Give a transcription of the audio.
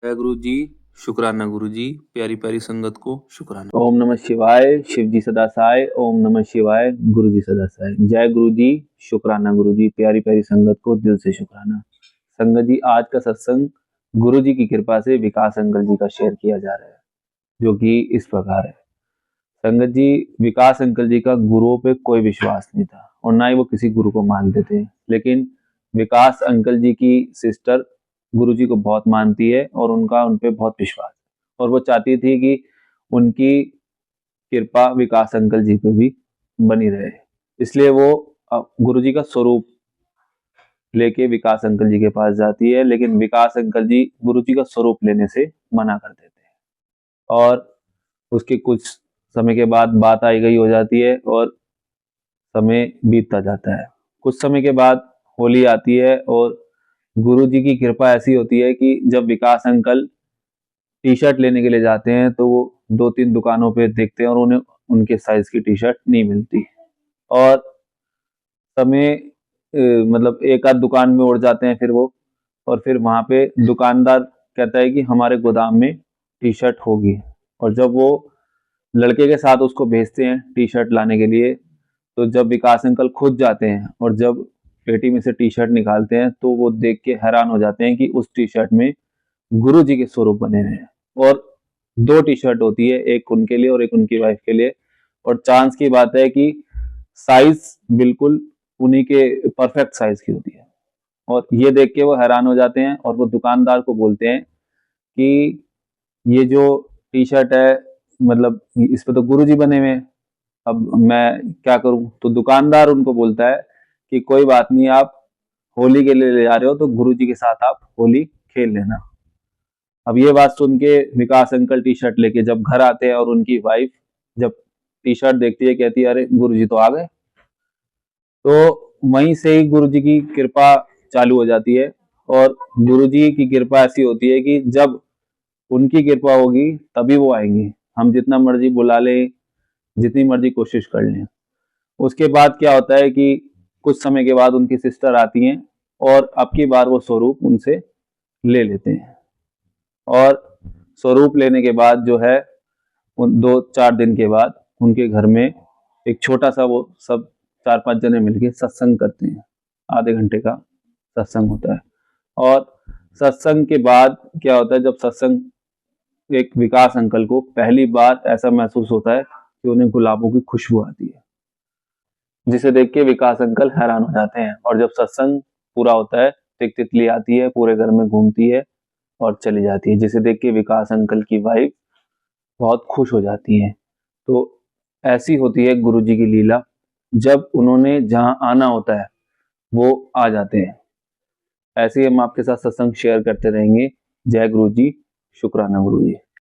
जय गुरु जी, शुक्राना गुरु जी, प्यारी प्यारी संगत को शुक्राना। ओम नमः शिवाय, शिव जी सदा सहाय। ओम नमः शिवाय, गुरु जी सदा सहाय। जय गुरु जी, शुक्राना गुरु जी, प्यारी प्यारी संगत को दिल से शुक्राना। संगत जी, आज का सत्संग गुरु जी की कृपा से विकास अंकल जी का शेयर किया जा रहा है, जो कि इस प्रकार है। संगत जी, विकास अंकल जी का गुरुओं पे कोई विश्वास नहीं था और ना ही वो किसी गुरु को मानते थे, लेकिन विकास अंकल जी की सिस्टर गुरु जी को बहुत मानती है और उनका उन पे बहुत विश्वास है और वो चाहती थी कि उनकी कृपा विकास अंकल जी पे भी बनी रहे। इसलिए वो गुरु जी का स्वरूप लेके विकास अंकल जी के पास जाती है, लेकिन विकास अंकल जी गुरु जी का स्वरूप लेने से मना कर देते हैं और उसके कुछ समय के बाद बात आई गई हो जाती है और समय बीतता जाता है। कुछ समय के बाद होली आती है और गुरु जी की कृपा ऐसी होती है कि जब विकास अंकल टी शर्ट लेने के लिए जाते हैं तो वो 2-3 दुकानों पे देखते हैं और उन्हें उनके साइज की टी शर्ट नहीं मिलती और समय मतलब एक आध दुकान में उड़ जाते हैं फिर वो, और फिर वहां पे दुकानदार कहता है कि हमारे गोदाम में टी शर्ट होगी। और जब वो लड़के के साथ उसको भेजते हैं टी शर्ट लाने के लिए, तो जब विकास अंकल खुद जाते हैं और जब पेटी में से टी शर्ट निकालते हैं तो वो देख के हैरान हो जाते हैं कि उस टी शर्ट में गुरु जी के स्वरूप बने हुए हैं और 2 टी शर्ट होती है, एक उनके लिए और एक उनकी वाइफ के लिए। और चांस की बात है कि साइज बिल्कुल उन्हीं के परफेक्ट साइज की होती है और ये देख के वो हैरान हो जाते हैं और वो दुकानदार को बोलते हैं कि ये जो टी शर्ट है, मतलब इस पे तो गुरु जी बने हुए हैं, अब मैं क्या करूं। तो दुकानदार उनको बोलता है कि कोई बात नहीं, आप होली के लिए ले जा रहे हो तो गुरु जी के साथ आप होली खेल लेना। अब ये बात सुन के विकास अंकल टी शर्ट लेके जब घर आते हैं और उनकी वाइफ जब टी शर्ट देखती है, कहती है अरे गुरु जी तो आ गए। तो वहीं से ही गुरु जी की कृपा चालू हो जाती है और गुरु जी की कृपा ऐसी होती है कि जब उनकी कृपा होगी तभी वो आएंगे, हम जितना मर्जी बुला लें, जितनी मर्जी कोशिश कर लें। उसके बाद क्या होता है कि कुछ समय के बाद उनकी सिस्टर आती हैं और अब की बार वो स्वरूप उनसे ले लेते हैं और स्वरूप लेने के बाद जो है उन 2-4 दिन के बाद उनके घर में एक छोटा सा वो सब 4-5 जने मिलके सत्संग करते हैं। आधे घंटे का सत्संग होता है और सत्संग के बाद क्या होता है, जब सत्संग एक विकास अंकल को पहली बार ऐसा महसूस होता है कि उन्हें गुलाबों की खुशबू आती है, जिसे देख के विकास अंकल हैरान हो जाते हैं। और जब सत्संग पूरा होता है तो एक तितली आती है, पूरे घर में घूमती है और चली जाती है, जिसे देख के विकास अंकल की वाइफ बहुत खुश हो जाती है। तो ऐसी होती है गुरु जी की लीला, जब उन्होंने जहां आना होता है वो आ जाते हैं। ऐसे ही हम आपके साथ सत्संग शेयर करते रहेंगे। जय गुरु जी, शुक्राना गुरु जी।